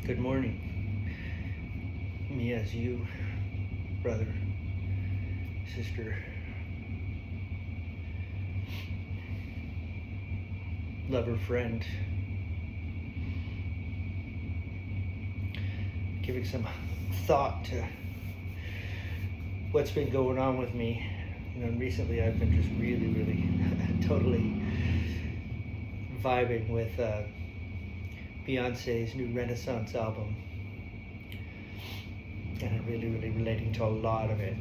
Good morning. Me as you, brother, sister, lover, friend, giving some thought to what's been going on with me. Recently I've been just really, totally vibing with Beyonce's new Renaissance album. And I'm really relating to a lot of it.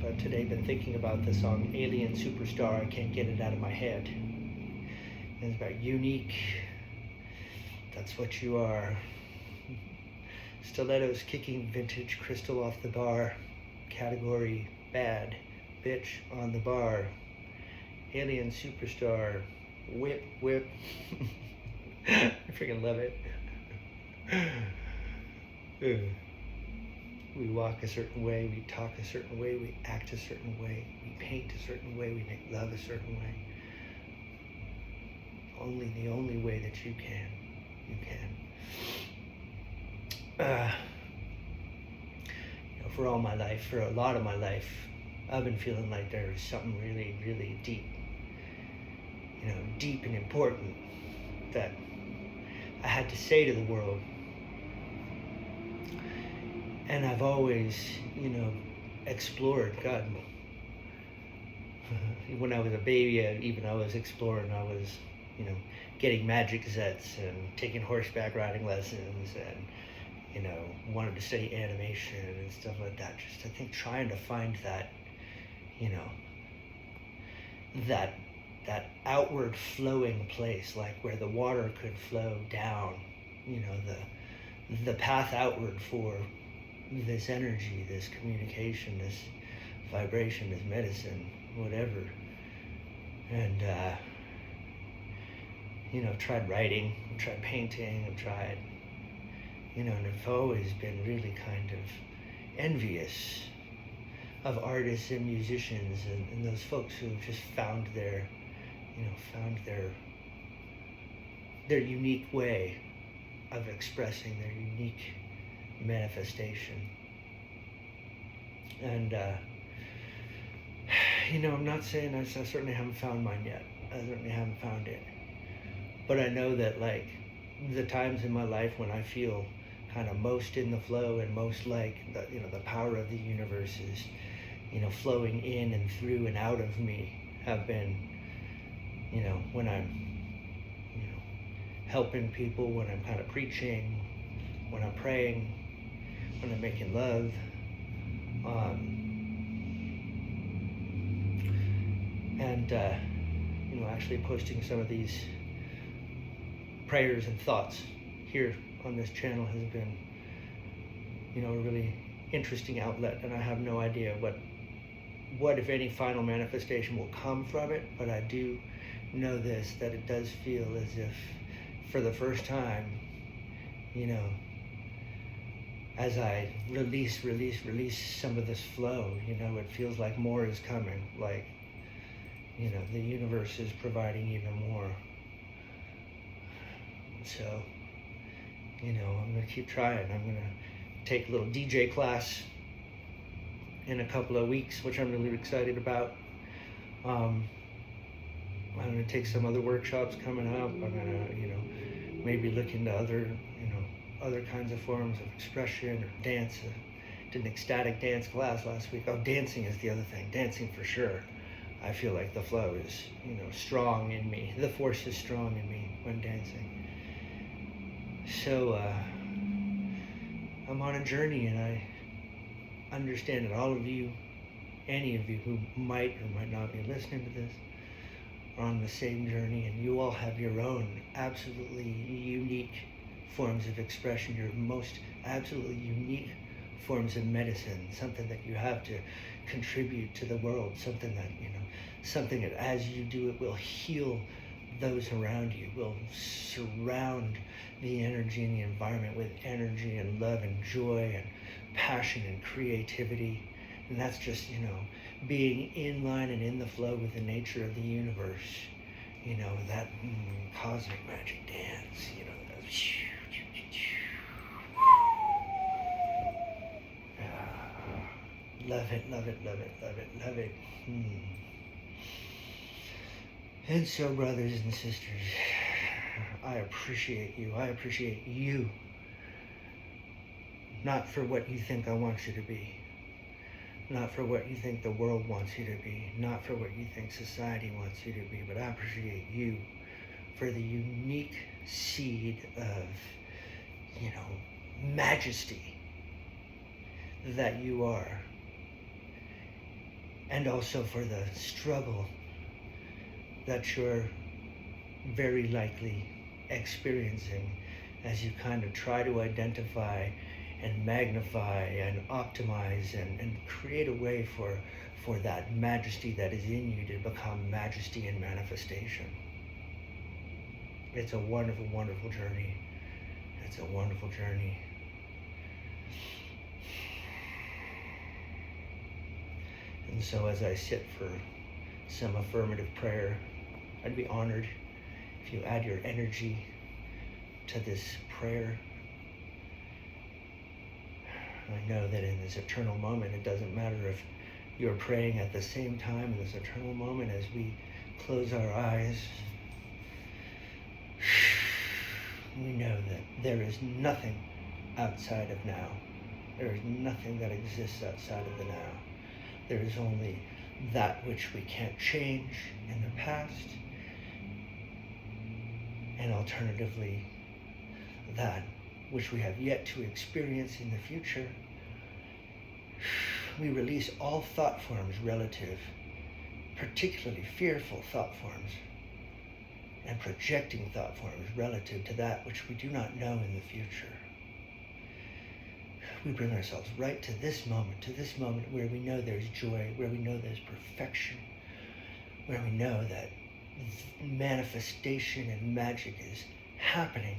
But today I've been thinking about the song Alien Superstar. I can't get it out of my head. And it's about unique. That's what you are. Stilettos kicking vintage crystal off the bar. Category bad. Bitch on the bar. Alien Superstar. Whip. I freaking love it. We walk a certain way, we talk a certain way, we act a certain way, we paint a certain way, we make love a certain way. The only way that you can. For all my life, for a lot of my life, I've been feeling like there's something really deep, deep and important that I had to say to the world. And I've always, explored God. When I was a baby, I was exploring. I was, getting magic sets and taking horseback riding lessons and, wanted to study animation and stuff like that. Just, I think, trying to find that, that outward flowing place, like where the water could flow down, the path outward for this energy, this communication, this vibration, this medicine, whatever. And I've tried writing, I've tried painting, I've tried, and I've always been really kind of envious of artists and musicians and those folks who have just found their unique way of expressing their unique manifestation. And I'm not saying I certainly haven't found mine yet. I certainly haven't found it. But I know that, like, the times in my life when I feel kind of most in the flow and most like the power of the universe is flowing in and through and out of me have been when I'm helping people, when I'm kind of preaching, when I'm praying, when I'm making love, and actually posting some of these prayers and thoughts here on this channel has been a really interesting outlet, and I have no idea what if any final manifestation will come from it, but I do know this, that it does feel as if for the first time, as I release some of this flow, it feels like more is coming, like, the universe is providing even more. So, I'm going to keep trying. I'm going to take a little DJ class in a couple of weeks, which I'm really excited about. I'm going to take some other workshops coming up. I'm going to, maybe look into other kinds of forms of expression or dance. Did an ecstatic dance class last week. Oh, dancing is the other thing. Dancing for sure. I feel like the flow is, strong in me. The force is strong in me when dancing. So, I'm on a journey, and I understand that all of you, any of you who might or might not be listening to this, are on the same journey, and you all have your own absolutely unique forms of expression, your most absolutely unique forms of medicine, something that you have to contribute to the world, something that, something that as you do it will heal those around you, will surround the energy and the environment with energy and love and joy and passion and creativity. And that's just, being in line and in the flow with the nature of the universe, that cosmic magic dance, Love it, love it, love it, love it, love it. And so, brothers and sisters, I appreciate you. I appreciate you. Not for what you think I want you to be. Not for what you think the world wants you to be. Not for what you think society wants you to be. But I appreciate you for the unique seed of, majesty that you are. And also for the struggle that you're very likely experiencing as you kind of try to identify and magnify and optimize and create a way for that majesty that is in you to become majesty in manifestation. It's a wonderful, wonderful journey. It's a wonderful journey. And so as I sit for some affirmative prayer, I'd be honored if you add your energy to this prayer. I know that in this eternal moment, it doesn't matter if you're praying at the same time in this eternal moment as we close our eyes. We know that there is nothing outside of now. There is nothing that exists outside of the now. There is only that which we can't change in the past, and alternatively, that which we have yet to experience in the future. We release all thought forms relative, particularly fearful thought forms, and projecting thought forms relative to that which we do not know in the future. We bring ourselves right to this moment where we know there's joy, where we know there's perfection, where we know that manifestation and magic is happening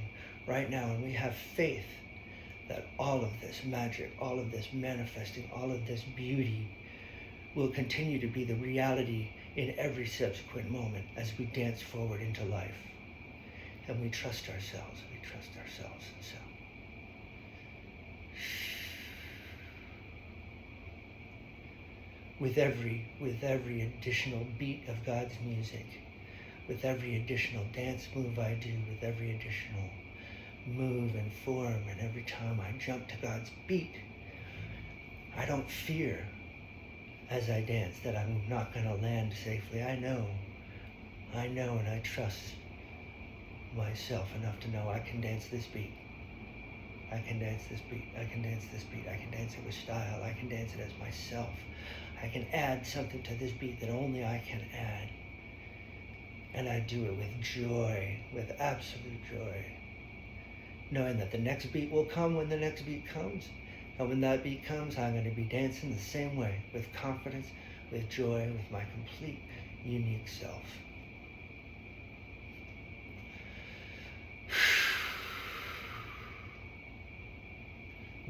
right now, and we have faith that all of this magic, all of this manifesting, all of this beauty will continue to be the reality in every subsequent moment as we dance forward into life. And we trust ourselves, and so. With every additional beat of God's music, with every additional dance move I do, with every additional move and form, and every time I jump to God's beat, I don't fear as I dance that I'm not going to land safely. I know and I trust myself enough to know I can dance this beat. I can dance this beat. I can dance this beat. I can dance it with style. I can dance it as myself. I can add something to this beat that only I can add. And I do it with joy, with absolute joy, knowing that the next beat will come when the next beat comes. And when that beat comes, I'm going to be dancing the same way, with confidence, with joy, with my complete, unique self.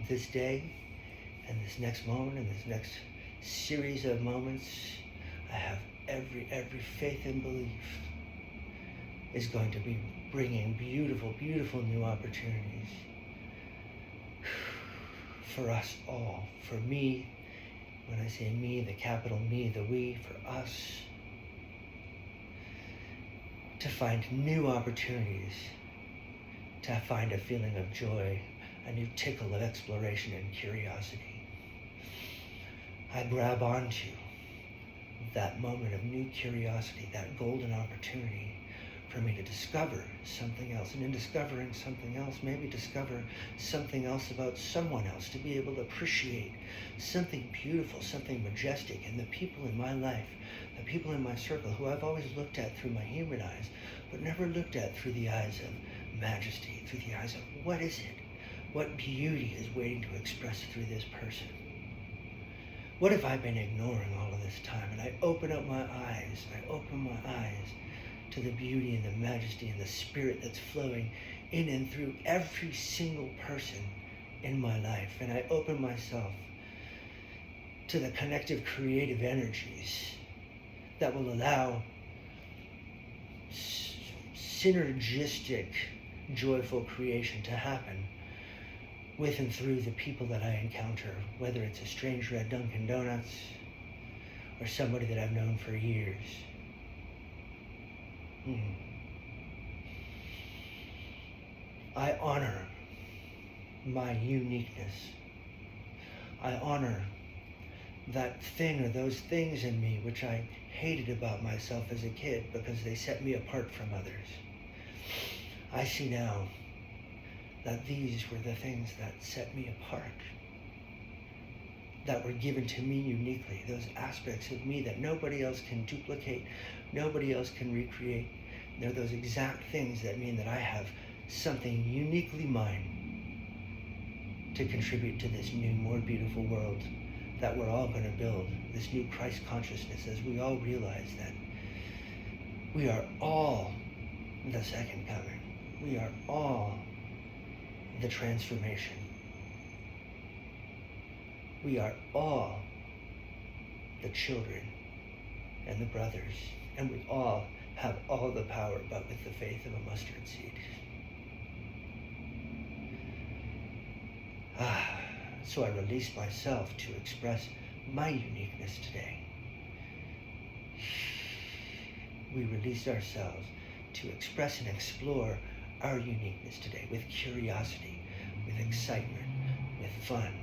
This day, and this next moment, and this next series of moments, I have every faith and belief is going to be bringing beautiful, beautiful new opportunities for us all. For me, when I say me, the capital me, the we, for us, to find new opportunities, to find a feeling of joy, a new tickle of exploration and curiosity. I grab onto that moment of new curiosity, that golden opportunity for me to discover something else. And in discovering something else, maybe discover something else about someone else, to be able to appreciate something beautiful, something majestic in the people in my life, the people in my circle who I've always looked at through my human eyes, but never looked at through the eyes of majesty, through the eyes of what is it? What beauty is waiting to express through this person? What have I been ignoring all of this time? And I open my eyes to the beauty and the majesty and the spirit that's flowing in and through every single person in my life. And I open myself to the connective creative energies that will allow synergistic, joyful creation to happen with and through the people that I encounter, whether it's a stranger at Dunkin' Donuts or somebody that I've known for years. I honor my uniqueness. I honor that thing or those things in me which I hated about myself as a kid because they set me apart from others. I see now that these were the things that set me apart, that were given to me uniquely, those aspects of me that nobody else can duplicate, nobody else can recreate. They're those exact things that mean that I have something uniquely mine to contribute to this new, more beautiful world that we're all going to build, this new Christ consciousness, as we all realize that we are all the second coming. We are all the transformation. We are all the children and the brothers, and we all have all the power, but with the faith of a mustard seed. So I release myself to express my uniqueness today. We release ourselves to express and explore our uniqueness today with curiosity, with excitement, with fun.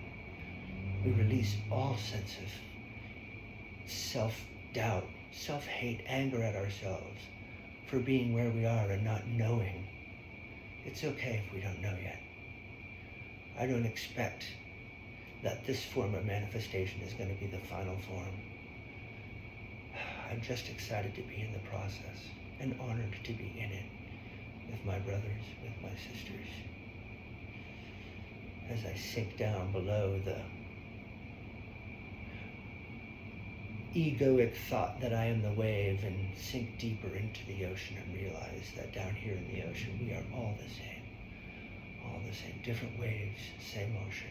We release all sense of self-doubt, self-hate, anger at ourselves for being where we are and not knowing. It's okay if we don't know yet. I don't expect that this form of manifestation is going to be the final form. I'm just excited to be in the process and honored to be in it with my brothers, with my sisters. As I sink down below the egoic thought that I am the wave and sink deeper into the ocean and realize that down here in the ocean we are all the same. All the same, different waves, same ocean.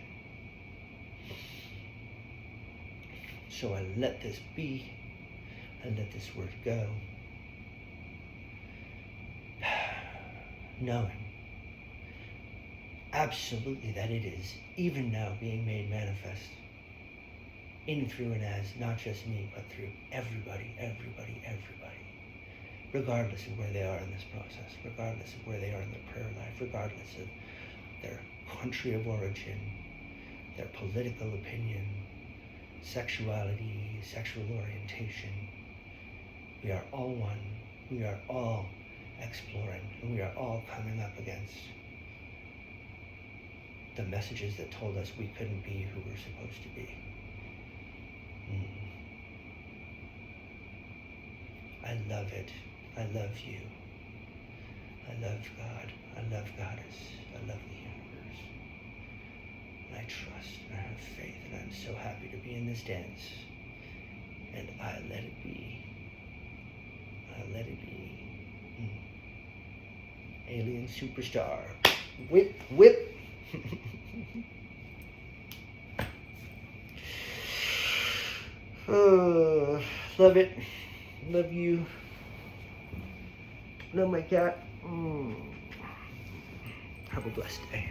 So I let this be, I let this word go, knowing absolutely that it is even now being made manifest in, through, and as not just me, but through everybody, regardless of where they are in this process, regardless of where they are in their prayer life, regardless of their country of origin, their political opinion, sexuality, sexual orientation. We are all one. We are all exploring, and we are all coming up against the messages that told us we couldn't be who we're supposed to be. I love it. I love you. I love God. I love Goddess. I love the universe. I trust and I have faith, and I'm so happy to be in this dance. And I let it be. I let it be. Alien superstar. Whip, whip. Oh, love it. Love you. Love my cat. Have a blessed day.